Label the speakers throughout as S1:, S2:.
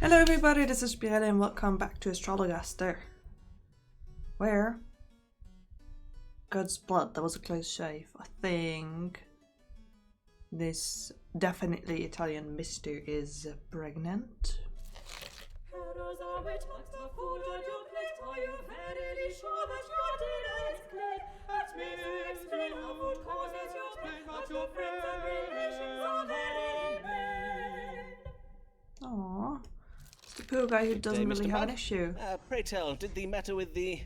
S1: Hello everybody, this is Spirelli and welcome back to Astrologaster. Where? God's blood, that was a close shave. I think this definitely Italian mister is pregnant. Aww. The poor guy who doesn't really have an issue.
S2: Pray tell, did the matter with the,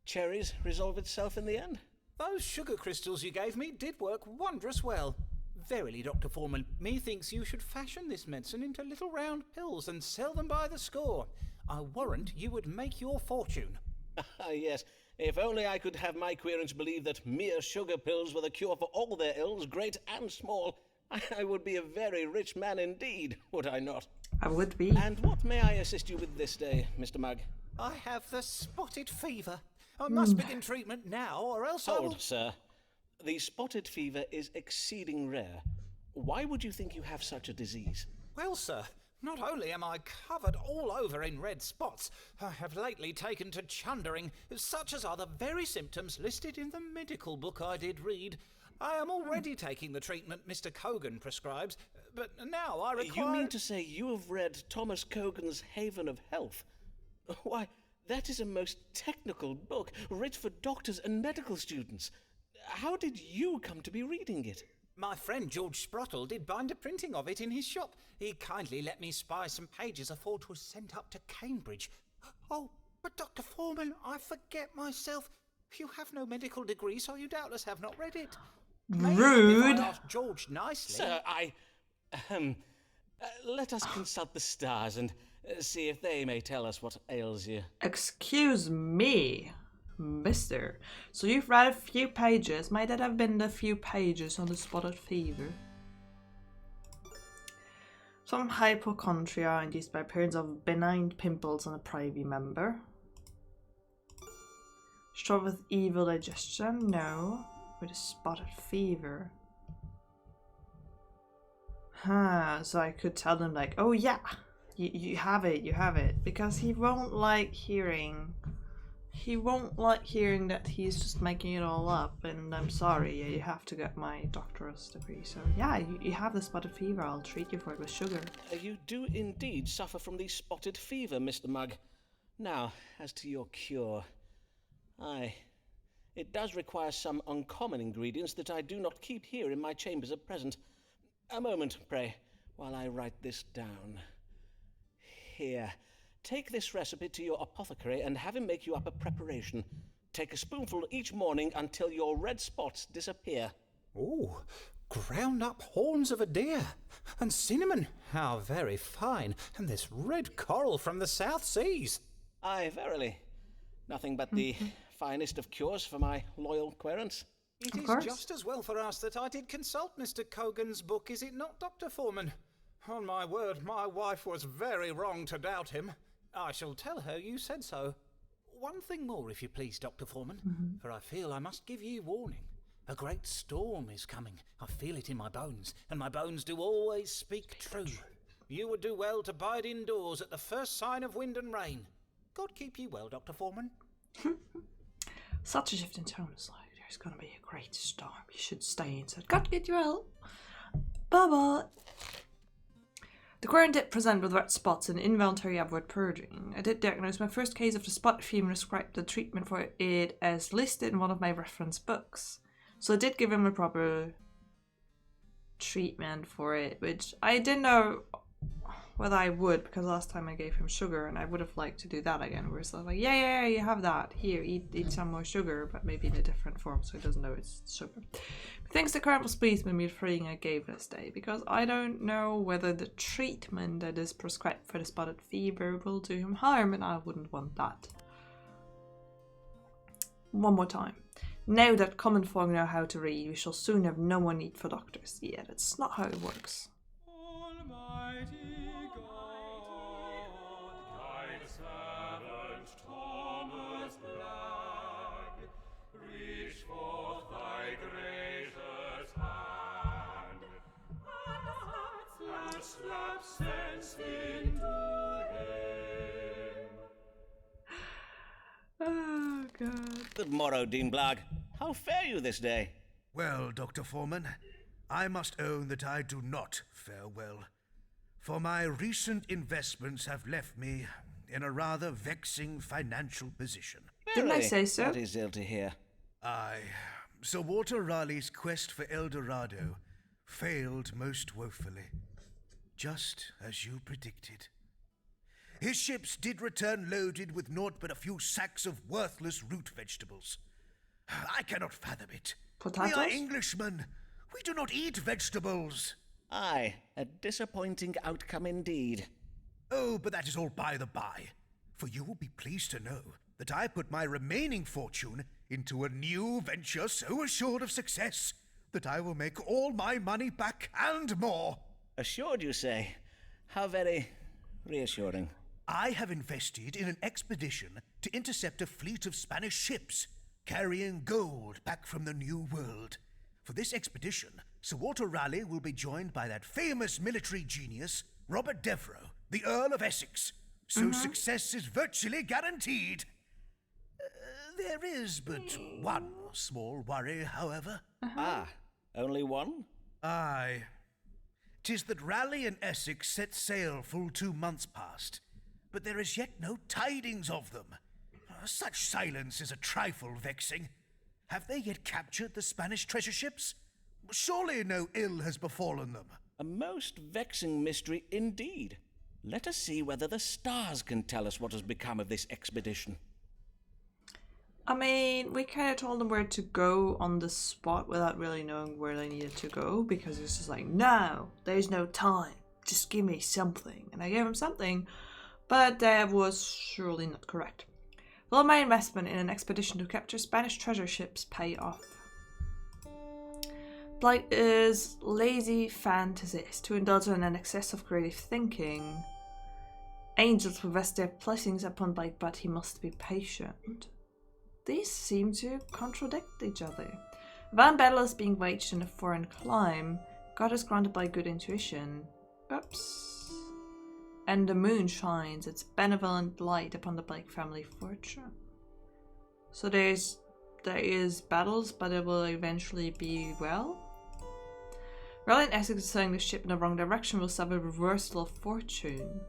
S2: cherries resolve itself in the end?
S3: Those sugar crystals you gave me did work wondrous well. Verily, Dr. Forman, methinks you should fashion this medicine into little round pills and sell them by the score. I warrant you would make your fortune.
S2: Yes, if only I could have my querents believe that mere sugar pills were the cure for all their ills, great and small. I would be a very rich man indeed, would I not?
S1: I would be.
S2: And what may I assist you with this day, Mr. Mugg?
S3: I have the spotted fever. I must begin treatment now, or else I will...
S2: Hold, sir. The spotted fever is exceeding rare. Why would you think you have such a disease?
S3: Well, sir, not only am I covered all over in red spots, I have lately taken to chundering, such as are the very symptoms listed in the medical book I did read. I am already taking the treatment Mr. Cogan prescribes, but now I require...
S2: You mean to say you have read Thomas Cogan's Haven of Health? Why, that is a most technical book, writ for doctors and medical students. How did you come to be reading it?
S3: My friend George Sprottle did bind a printing of it in his shop. He kindly let me spy some pages afore 'twas sent up to Cambridge. Oh, but Dr. Forman, I forget myself. You have no medical degree, so you doubtless have not read it.
S1: Rude.
S3: If I ask George nicely...
S2: Sir, let us consult the stars and see if they may tell us what ails you.
S1: Excuse me, mister. So you've read a few pages. Might that have been the few pages on the spotted fever? Some hypochondria induced by periods of benign pimples on a privy member. Struggle with evil digestion? No. With a spotted fever. So I could tell them like, oh yeah, you have it, because he won't like hearing that he's just making it all up, and I'm sorry, you have to get my doctorate degree. So yeah, you have the spotted fever, I'll treat you for it with sugar.
S2: You do indeed suffer from the spotted fever, Mr. Mugg. Now, as to your cure, it does require some uncommon ingredients that I do not keep here in my chambers at present. A moment, pray, while I write this down. Here, take this recipe to your apothecary and have him make you up a preparation. Take a spoonful each morning until your red spots disappear.
S3: Oh, ground up horns of a deer. And cinnamon, how very fine. And this red coral from the South Seas.
S2: Aye, verily. Nothing but the finest of cures for my loyal querents.
S3: It is just as well for us that I did consult Mr. Cogan's book, is it not, Dr. Foreman? On my word, my wife was very wrong to doubt him. I shall tell her you said so. One thing more, if you please, Dr. Foreman, for I feel I must give ye warning. A great storm is coming. I feel it in my bones, and my bones do always speak true. You would do well to bide indoors at the first sign of wind and rain. God keep ye well, Dr. Foreman.
S1: Such a shift in tone is like, there's gonna be a great storm. You should stay inside. God get you well. Bye-bye. The querent did present with red spots and involuntary upward purging. I did diagnose my first case of the spotted fever and prescribed the treatment for it as listed in one of my reference books. So I did give him a proper treatment for it, which I didn't know whether I would, because last time I gave him sugar and I would have liked to do that again, where it's like, yeah, you have that, here, eat some more sugar, but maybe in a different form so he doesn't know it's sugar. But thanks to Colonel Pleased with me freeing I gave this day, because I don't know whether the treatment that is prescribed for the spotted fever will do him harm, and I wouldn't want that. One more time. Now that common folk know how to read, we shall soon have no more need for doctors. Yeah, that's not how it works.
S4: Almighty servant Thomas Black, reach forth thy gracious hand, and slap sense into
S1: god.
S2: Good morrow, Dean Blag. How fare you this day?
S5: Well, Dr. Forman, I must own that I do not fare well. For my recent investments have left me in a rather vexing financial position.
S1: Didn't I
S2: Verily,
S1: say so?
S2: That is ill to hear.
S5: Aye, Sir Walter Raleigh's quest for El Dorado failed most woefully, just as you predicted. His ships did return loaded with naught but a few sacks of worthless root vegetables. I cannot fathom it.
S1: Potatoes?
S5: We are Englishmen. We do not eat vegetables.
S2: Aye, a disappointing outcome indeed.
S5: Oh, but that is all by the by. For you will be pleased to know that I put my remaining fortune into a new venture so assured of success that I will make all my money back and more.
S2: Assured, you say? How very reassuring.
S5: I have invested in an expedition to intercept a fleet of Spanish ships carrying gold back from the New World. For this expedition, Sir Walter Raleigh will be joined by that famous military genius, Robert Devereux, the Earl of Essex. So success is virtually guaranteed. There is but one small worry, however.
S2: Ah, only one?
S5: Aye. 'Tis that Raleigh and Essex set sail full 2 months past, but there is yet no tidings of them. Such silence is a trifle vexing. Have they yet captured the Spanish treasure ships? Surely no ill has befallen them.
S2: A most vexing mystery indeed. Let us see whether the stars can tell us what has become of this expedition.
S1: I mean, we kind of told them where to go on the spot without really knowing where they needed to go, because it's just like, no, there's no time. Just give me something. And I gave him something, but that was surely not correct. Will my investment in an expedition to capture Spanish treasure ships pay off? Blight is lazy fantasist to indulge in an excess of creative thinking. Angels will vest their blessings upon Blight, but he must be patient. These seem to contradict each other. Van battle is being waged in a foreign clime. God is granted by good intuition. Oops. And the moon shines its benevolent light upon the Blake family fortune. So there is battles, but it will eventually be well. Raleigh and Essex sailing the ship in the wrong direction will suffer a reversal of fortune.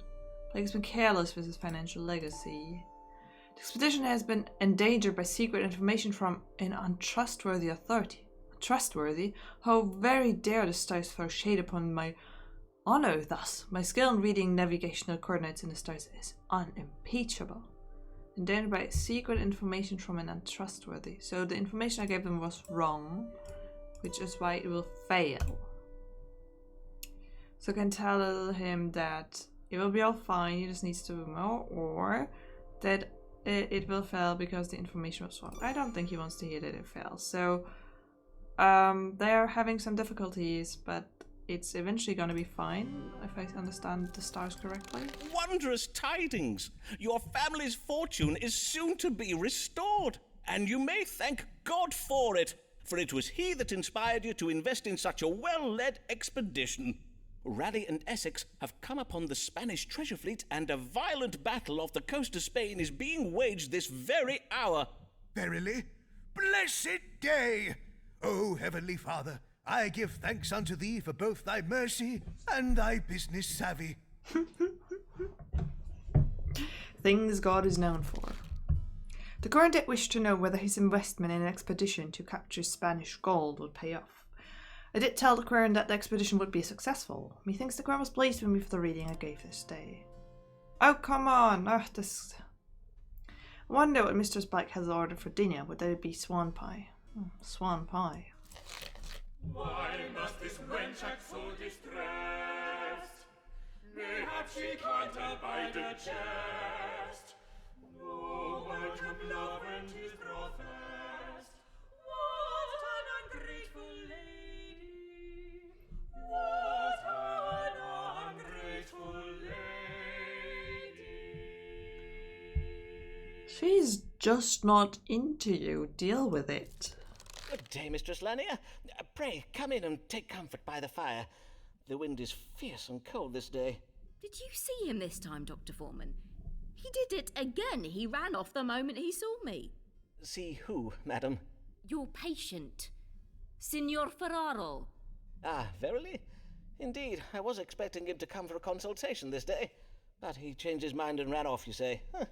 S1: Blake has been careless with his financial legacy. The expedition has been endangered by secret information from an untrustworthy authority. Untrustworthy? How very dare the stars throw shade upon my honor thus? My skill in reading navigational coordinates in the stars is unimpeachable. Endangered by secret information from an untrustworthy. So the information I gave them was wrong, which is why it will fail. So I can tell him that it will be all fine, he just needs to do more, or that it will fail because the information was wrong. I don't think he wants to hear that it fails. So they are having some difficulties, but it's eventually going to be fine, if I understand the stars correctly.
S2: Wondrous tidings! Your family's fortune is soon to be restored, and you may thank God for it was he that inspired you to invest in such a well-led expedition. Raleigh and Essex have come upon the Spanish treasure fleet, and a violent battle off the coast of Spain is being waged this very hour.
S5: Verily, blessed day! O Heavenly Father, I give thanks unto thee for both thy mercy and thy business savvy.
S1: Things God is known for. The Coronet wished to know whether his investment in an expedition to capture Spanish gold would pay off. I did tell the Quern that the expedition would be successful. Methinks the Quern was pleased with me for the reading I gave this day. Oh, come on! I wonder what Mistress Black has ordered for dinner. Would that be swan pie? Swan pie.
S4: Why must this wench act so distressed? Mayhap she can't abide a jest. No word of love and his professed. What an ungrateful lady! What an ungrateful lady!
S1: She's just not into you. Deal with it.
S2: Good day, Mistress Lania. Pray, come in and take comfort by the fire. The wind is fierce and cold this day.
S6: Did you see him this time, Dr. Foreman? He did it again. He ran off the moment he saw me.
S2: See who, madam?
S6: Your patient, Signor Ferraro.
S2: Ah, verily? Indeed, I was expecting him to come for a consultation this day. But he changed his mind and ran off, you say? Huh,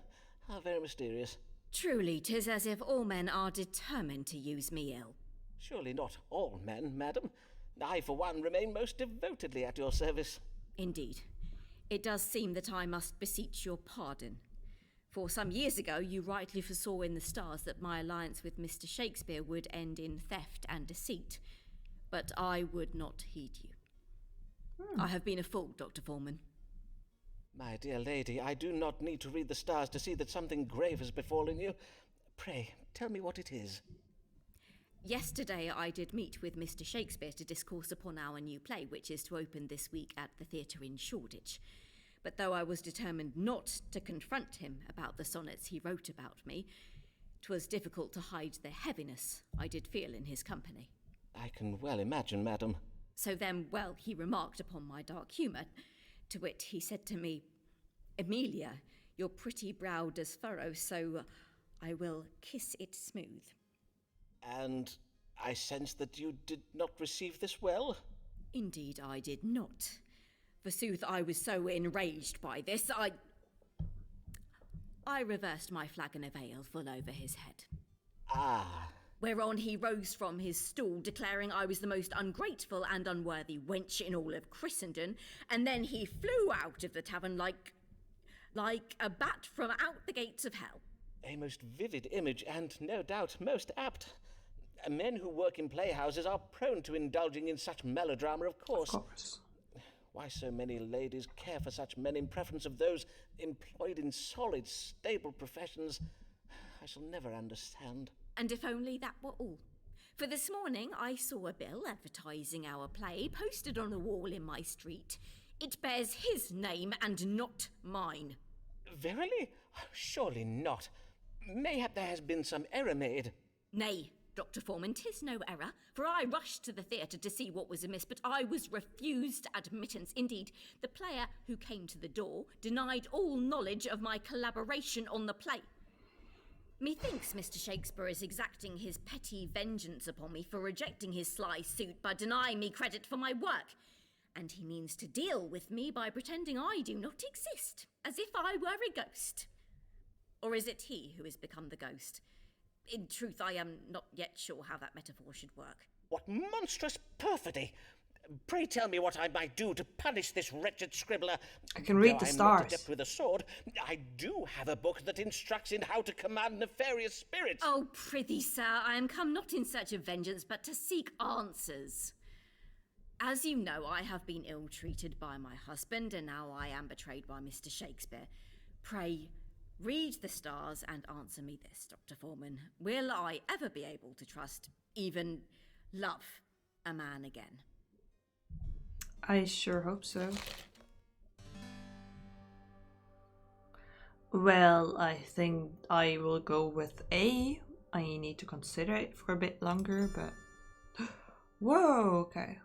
S2: how very mysterious.
S6: Truly, 'tis as if all men are determined to use me ill.
S2: Surely not all men, madam. I, for one, remain most devotedly at your service.
S6: Indeed. It does seem that I must beseech your pardon. For some years ago, you rightly foresaw in the stars that my alliance with Mr. Shakespeare would end in theft and deceit. But I would not heed you. I have been a fool, Dr. Forman.
S2: My dear lady, I do not need to read the stars to see that something grave has befallen you. Pray, tell me what it is.
S6: Yesterday I did meet with Mr. Shakespeare to discourse upon our new play, which is to open this week at the theatre in Shoreditch. But though I was determined not to confront him about the sonnets he wrote about me, 'twas difficult to hide the heaviness I did feel in his company.
S2: I can well imagine, madam.
S6: So then, well, he remarked upon my dark humour, to wit, he said to me, "Amelia, your pretty brow does furrow, so I will kiss it smooth."
S2: And I sense that you did not receive this well?
S6: Indeed I did not. Forsooth, I was so enraged by this, I reversed my flagon of ale full over his head.
S2: Ah.
S6: Whereon he rose from his stool, declaring I was the most ungrateful and unworthy wench in all of Christendom, and then he flew out of the tavern like a bat from out the gates of hell.
S2: A most vivid image, and no doubt most apt. Men who work in playhouses are prone to indulging in such melodrama, of course.
S1: Of course.
S2: Why so many ladies care for such men in preference of those employed in solid, stable professions, I shall never understand.
S6: And if only that were all. For this morning I saw a bill advertising our play posted on a wall in my street. It bears his name and not mine.
S2: Verily? Surely not. Mayhap there has been some error made.
S6: Nay, Dr. Forman, 'tis no error, for I rushed to the theatre to see what was amiss, but I was refused admittance. Indeed, the player who came to the door denied all knowledge of my collaboration on the play. Methinks Mr. Shakespeare is exacting his petty vengeance upon me for rejecting his sly suit by denying me credit for my work, and he means to deal with me by pretending I do not exist, as if I were a ghost. Or is it he who has become the ghost? In truth, I am not yet sure how that metaphor should work.
S2: What monstrous perfidy! Pray tell me what I might do to punish this wretched scribbler.
S1: I can read
S2: Though
S1: the
S2: I'm
S1: stars.
S2: not adept with a sword, I do have a book that instructs in how to command nefarious spirits.
S6: Oh, prithee, sir, I am come not in search of vengeance, but to seek answers. As you know, I have been ill-treated by my husband, and now I am betrayed by Mr. Shakespeare. Pray, read the stars and answer me this, Dr. Forman. Will I ever be able to trust, even love, a man again?
S1: I sure hope so. Well, I think I will go with A. I need to consider it for a bit longer, but... Whoa, okay.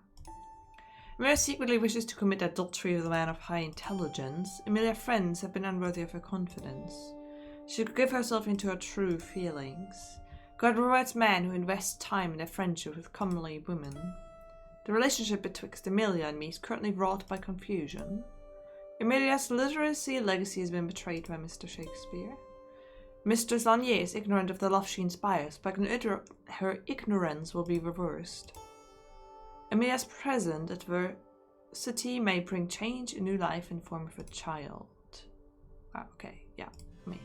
S1: Emilia secretly wishes to commit adultery with a man of high intelligence. Emilia's friends have been unworthy of her confidence. She could give herself into her true feelings. God rewards men who invest time in their friendship with comely women. The relationship betwixt Emilia and me is currently wrought by confusion. Emilia's literacy legacy has been betrayed by Mr. Shakespeare. Mistress Lania is ignorant of the love she inspires, but her ignorance will be reversed. Emilia's present adversity may bring change, a new life in form of a child. Ah, okay, yeah, me.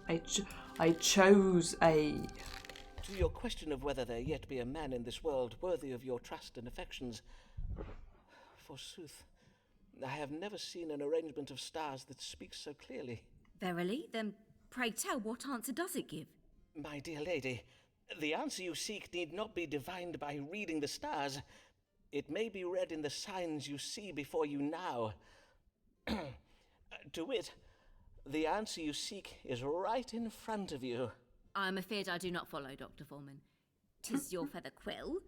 S1: I chose A.
S2: To your question of whether there yet be a man in this world worthy of your trust and affections, forsooth, I have never seen an arrangement of stars that speaks so clearly.
S6: Verily? Then pray tell, what answer does it give?
S2: My dear lady, the answer you seek need not be divined by reading the stars. It may be read in the signs you see before you now. To wit, the answer you seek is right in front of you.
S6: I am afeard I do not follow, Dr. Foreman. 'Tis your feather quill,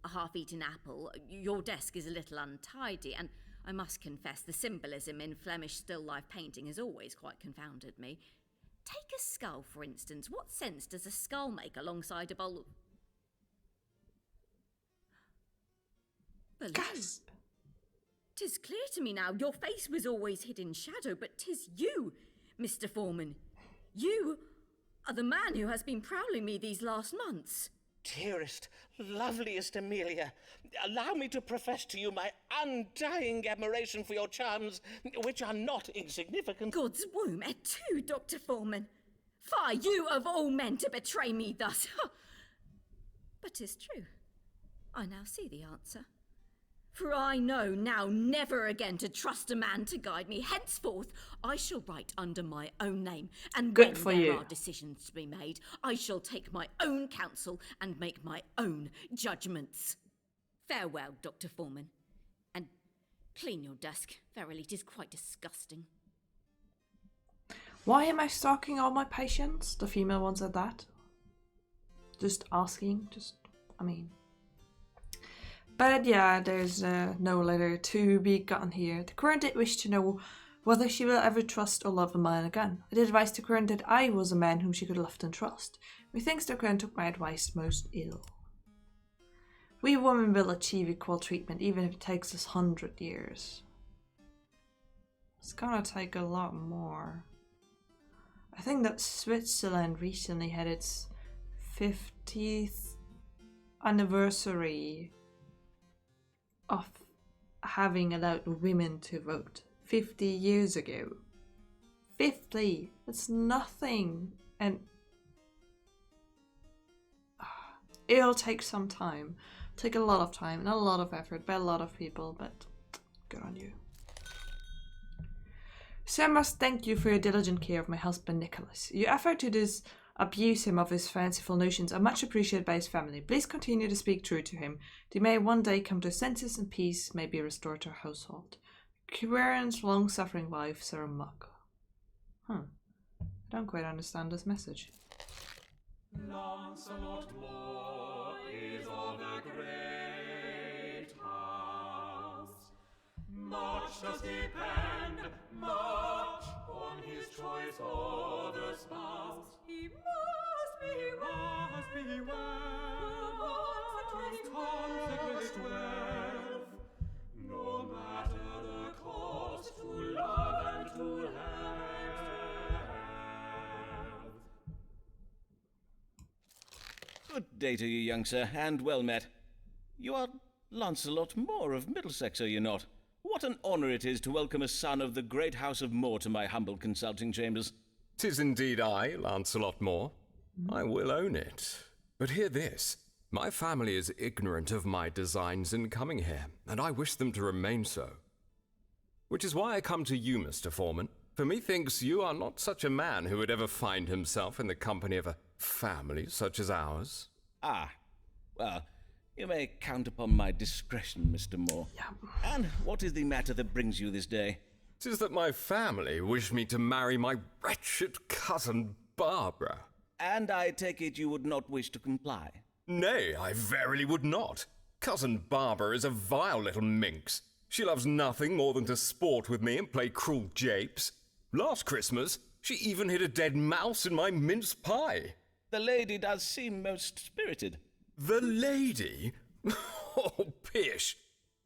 S6: a half-eaten apple, your desk is a little untidy, and I must confess the symbolism in Flemish still-life painting has always quite confounded me. Take a skull, for instance. What sense does a skull make alongside a bowl of... Baloo.
S1: Gasp!
S6: 'Tis clear to me now, your face was always hid in shadow, but 'tis you, Mr. Foreman. You are the man who has been prowling me these last months.
S2: Dearest, loveliest Amelia, allow me to profess to you my undying admiration for your charms, which are not insignificant.
S6: God's womb, et tu, Dr. Foreman. Fie, you of all men to betray me thus. But 'tis true. I now see the answer. For I know now never again to trust a man to guide me. Henceforth, I shall write under my own name, and
S1: Good
S6: when
S1: for
S6: there
S1: you.
S6: are decisions to be made, I shall take my own counsel and make my own judgments. Farewell, Dr. Foreman, and clean your desk. Verily, 'tis quite disgusting.
S1: Why am I stalking all my patients? The female ones at that. Just asking. But yeah, there's no letter to be gotten here. The current did wish to know whether she will ever trust or love a man again. I did advise the current that I was a man whom she could love and trust. Methinks the current took my advice most ill. We women will achieve equal treatment, even if it takes us 100 years. It's gonna take a lot more. I think that Switzerland recently had its 50th anniversary of having allowed women to vote 50 years ago. 50! That's nothing! And it'll take some time. Take a lot of time and a lot of effort by a lot of people, but good on you. So I must thank you for your diligent care of my husband Nicholas. Your effort to disabuse him of his fanciful notions are much appreciated by his family. Please continue to speak true to him. He may one day come to his senses and peace may be restored to our household. Quirin's long-suffering wife, Sarah Muck. I don't quite understand this message.
S4: Lancelot Moore is of a great house. Much does depend, much, on his choice of a spouse. He must be consecrated well, no matter the cost to love and to have.
S2: Good day to you, young sir, and well met. You are Lancelot Moore of Middlesex, are you not? What an honour it is to welcome a son of the great house of Moore to my humble consulting chambers.
S7: 'Tis indeed I, Lancelot Moore. I will own it. But hear this. My family is ignorant of my designs in coming here, and I wish them to remain so. Which is why I come to you, Mr. Foreman, for methinks you are not such a man who would ever find himself in the company of a family such as ours.
S2: Ah, well, you may count upon my discretion, Mr. Moore.
S1: Yeah.
S2: And what is the matter that brings you this day?
S7: 'Tis that my family wish me to marry my wretched cousin Barbara.
S2: And I take it you would not wish to comply.
S7: Nay, I verily would not. Cousin Barbara is a vile little minx. She loves nothing more than to sport with me and play cruel japes. Last Christmas, she even hid a dead mouse in my mince pie.
S2: The lady does seem most spirited.
S7: The lady? Oh, pish.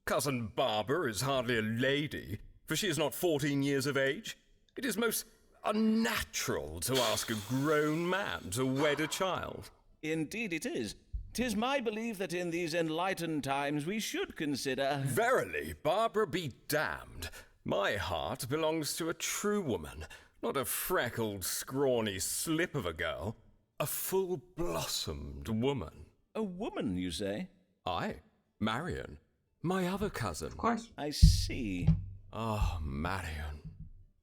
S7: Cousin Barbara is hardly a lady, for she is not 14 years of age. It is most unnatural to ask a grown man to wed a child.
S2: Indeed it is. 'Tis my belief that in these enlightened times we should consider...
S7: Verily, Barbara be damned. My heart belongs to a true woman, not a freckled, scrawny slip of a girl. A full-blossomed woman.
S2: A woman, you say?
S7: Aye, Marion, my other cousin.
S1: Of course.
S2: I see.
S7: Ah, Marion.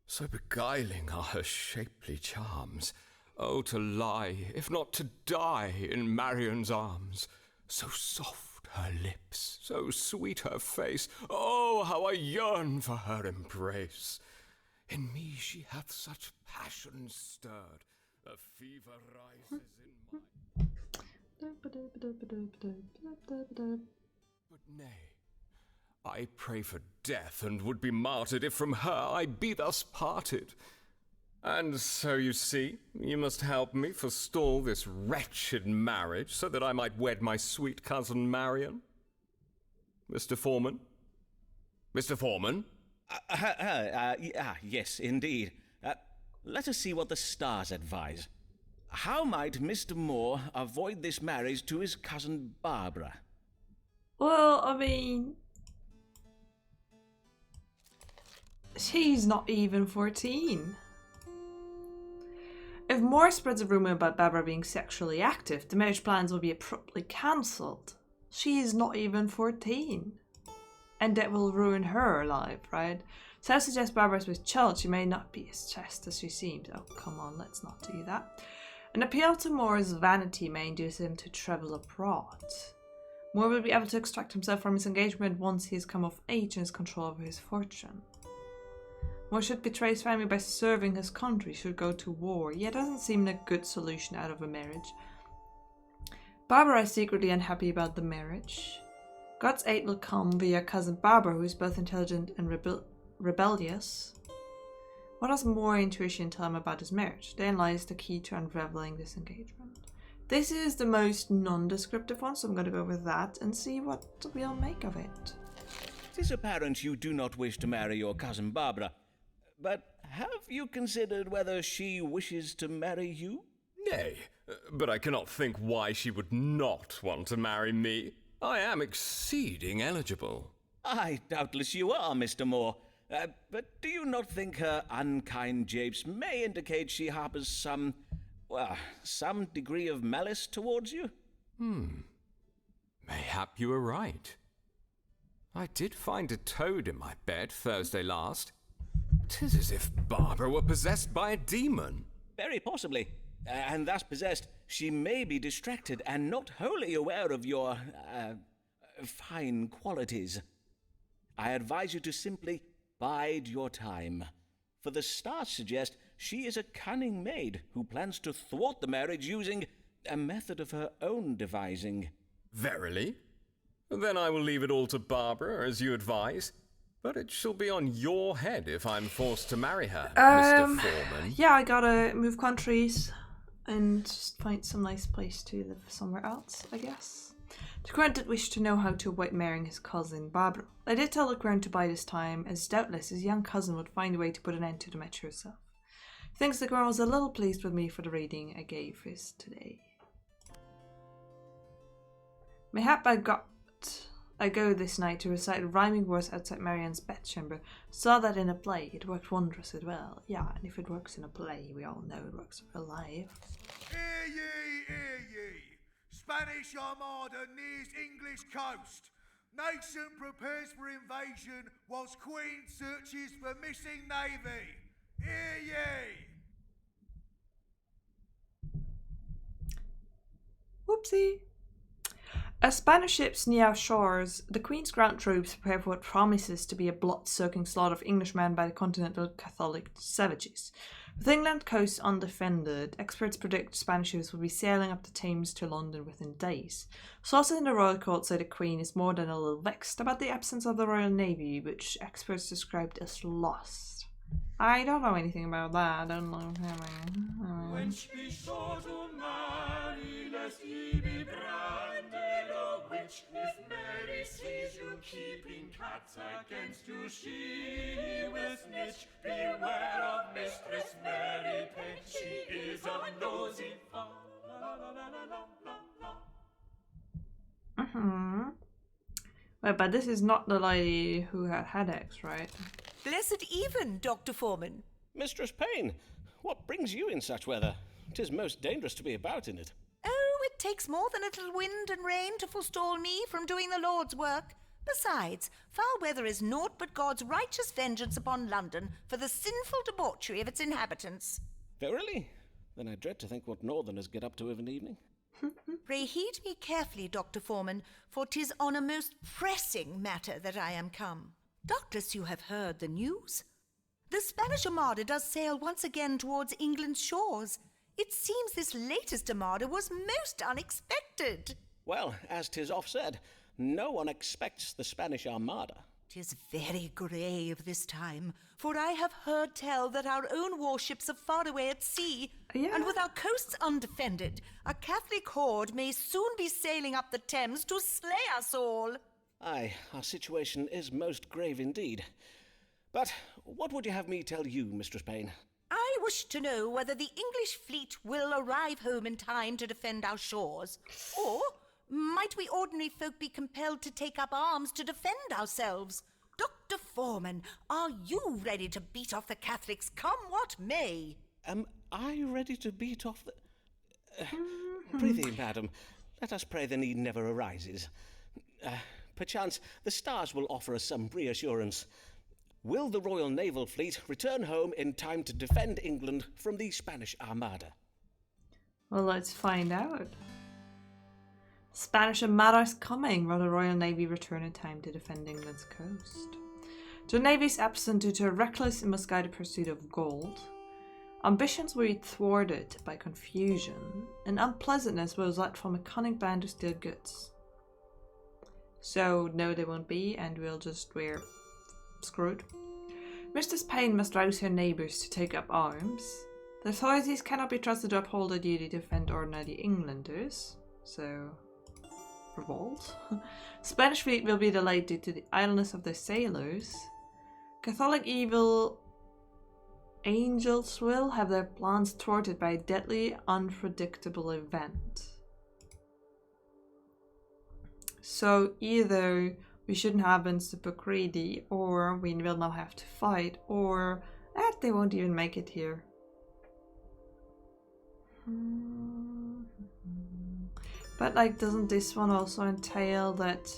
S7: So beguiling are her shapely charms. Oh, to lie, if not to die, in Marion's arms. So soft her lips, so sweet her face. Oh, how I yearn for her embrace. In me she hath such passion stirred, a fever rises in my... But nay, I pray for death, and would be martyred if from her I be thus parted. And so you see, you must help me forestall this wretched marriage so that I might wed my sweet cousin Marion. Mr. Foreman? Mr. Foreman?
S2: Yes, indeed. Let us see what the stars advise. How might Mr. Moore avoid this marriage to his cousin Barbara?
S1: Well, I mean, she's not even 14. If Moore spreads a rumor about Barbara being sexually active, the marriage plans will be abruptly cancelled. She is not even 14. And that will ruin her life, right? So I suggest Barbara's with child. She may not be as chaste as she seems. Oh, come on, let's not do that. An appeal to Moore's vanity may induce him to travel abroad. Moore will be able to extract himself from his engagement once he has come of age and has control over his fortune. Moore should betray his family by serving his country, should go to war. Yeah, doesn't seem like a good solution out of a marriage. Barbara is secretly unhappy about the marriage. God's aid will come via cousin Barbara, who is both intelligent and rebellious. What does Moore intuition tell him about his marriage? Therein lies the key to unraveling this engagement. This is the most non-descriptive one, so I'm going to go with that and see what we'll make of it.
S2: It is apparent you do not wish to marry your cousin Barbara. But have you considered whether she wishes to marry you?
S7: Nay, but I cannot think why she would not want to marry me. I am exceeding eligible.
S2: Aye, doubtless you are, Mr. Moore. But do you not think her unkind japes may indicate she harbours some degree of malice towards you?
S7: Mayhap you are right. I did find a toad in my bed Thursday last. 'Tis as if Barbara were possessed by a demon.
S2: Very possibly. And thus possessed, she may be distracted and not wholly aware of your, fine qualities. I advise you to simply bide your time. For the stars suggest she is a cunning maid who plans to thwart the marriage using a method of her own devising.
S7: Verily? Then I will leave it all to Barbara, as you advise. But it shall be on your head if I'm forced to marry her, Mr. Foreman.
S1: Yeah, I gotta move countries and just find some nice place to live somewhere else, I guess. The Count did wish to know how to avoid marrying his cousin Barbara. I did tell the Count to bide his time, as doubtless his young cousin would find a way to put an end to the match herself. He thinks the Count was a little pleased with me for the reading I gave his today. Mayhap I go this night to recite rhyming verse outside Marian's bedchamber. Saw that in a play. It worked wondrously well. Yeah, and if it works in a play, we all know it works in real life.
S5: Hear ye, hear ye. Spanish Armada nears English coast. Nation prepares for invasion whilst Queen searches for missing navy. Hear ye.
S1: Whoopsie. As Spanish ships near our shores, the Queen's ground troops prepare for what promises to be a blood-soaking slaughter of Englishmen by the continental Catholic savages. With England coast undefended, experts predict Spanish ships will be sailing up the Thames to London within days. Sources in the royal court say the Queen is more than a little vexed about the absence of the Royal Navy, which experts described as lost. I don't know anything about that. I don't know.
S4: Wench, be sure to marry, lest ye be branded a witch. If Mary sees you keeping cats against you, she will snitch. Beware of Mistress Mary Page, she is a nosy fa. La la la la la la la.
S1: Wait, but this is not the lady who had headaches, right?
S8: Blessed even, Dr. Forman.
S2: Mistress Payne, what brings you in such weather? 'Tis most dangerous to be about in it.
S8: Oh, it takes more than a little wind and rain to forestall me from doing the Lord's work. Besides, foul weather is naught but God's righteous vengeance upon London for the sinful debauchery of its inhabitants.
S2: Verily? Then I dread to think what northerners get up to of an evening.
S8: Pray heed me carefully, Dr. Forman, for 'tis on a most pressing matter that I am come. Doubtless you have heard the news. The Spanish Armada does sail once again towards England's shores. It seems this latest Armada was most unexpected.
S2: Well, as 'tis oft said, no one expects the Spanish Armada.
S8: 'Tis very grave this time, for I have heard tell that our own warships are far away at sea,
S1: Yeah.
S8: and with our coasts undefended, a Catholic horde may soon be sailing up the Thames to slay us all.
S2: Aye, our situation is most grave indeed. But what would you have me tell you, Mistress Payne?
S8: I wish to know whether the English fleet will arrive home in time to defend our shores, or might we ordinary folk be compelled to take up arms to defend ourselves? Dr. Foreman, are you ready to beat off the Catholics, come what may?
S2: Am I ready to beat off the... Prithee, madam, let us pray the need never arises. Perchance the stars will offer us some reassurance. Will the Royal Naval Fleet return home in time to defend England from the Spanish Armada?
S1: Well, let's find out. Spanish Armada is coming. Will the Royal Navy return in time to defend England's coast? The Navy is absent due to a reckless and misguided pursuit of gold. Ambitions will be thwarted by confusion, and unpleasantness will result from a cunning plan to steal goods. So, no, they won't be, and we're screwed. Mistress Payne must rouse her neighbours to take up arms. The authorities cannot be trusted to uphold their duty to defend ordinary Englanders, so revolt. Spanish fleet will be delayed due to the idleness of their sailors. Catholic evil angels will have their plans thwarted by a deadly, unpredictable event. So either we shouldn't have been super greedy, or we will now have to fight, or they won't even make it here. But like, doesn't this one also entail that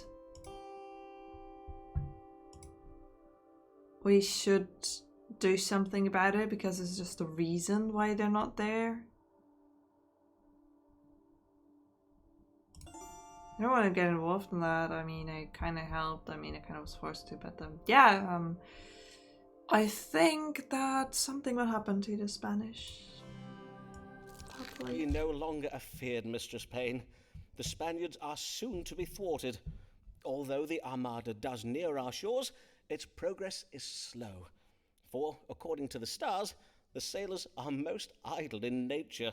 S1: we should do something about it because it's just a reason why they're not there? I don't want to get involved in that. I mean, I kind of helped. I mean, I kind of was forced to, but yeah, I think that something will happen to the Spanish.
S2: Be no longer afeared, Mistress Payne. The Spaniards are soon to be thwarted. Although the Armada does near our shores, its progress is slow. For, according to the stars, the sailors are most idle in nature.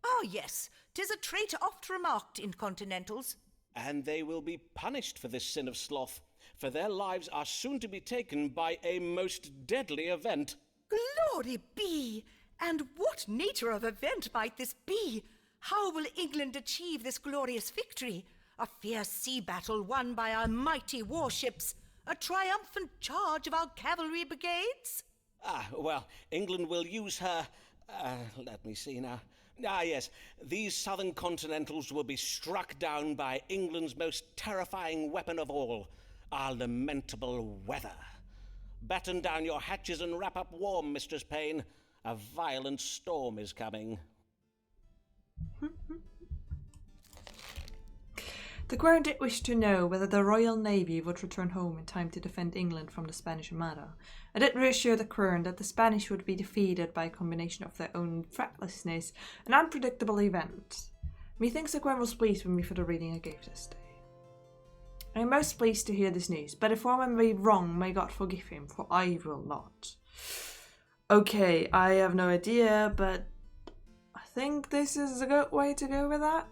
S8: Ah, yes, 'tis a trait oft remarked in continentals.
S2: And they will be punished for this sin of sloth, for their lives are soon to be taken by a most deadly event.
S8: Glory be! And what nature of event might this be? How will England achieve this glorious victory? A fierce sea battle won by our mighty warships? A triumphant charge of our cavalry brigades?
S2: Well, England will use her... let me see now. Yes, these southern continentals will be struck down by England's most terrifying weapon of all, our lamentable weather. Batten down your hatches and wrap up warm, Mistress Payne. A violent storm is coming.
S1: The Queen did wish to know whether the Royal Navy would return home in time to defend England from the Spanish Armada. I did reassure the Queen that the Spanish would be defeated by a combination of their own threatlessness and unpredictable events. Methinks the Queen was pleased with me for the reading I gave this day. I am most pleased to hear this news, but if Foreman be wrong, may God forgive him, for I will not. Okay, I have no idea, but I think this is a good way to go with that.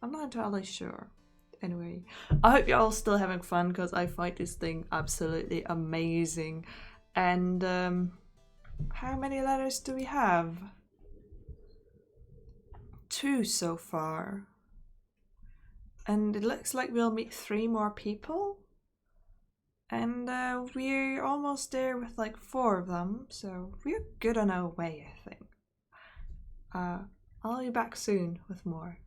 S1: I'm not entirely sure. Anyway, I hope you're all still having fun, because I find this thing absolutely amazing. And how many letters do we have? 2 so far. And it looks like we'll meet 3 more people. And we're almost there with like 4 of them, so we're good on our way, I think. I'll be back soon with more.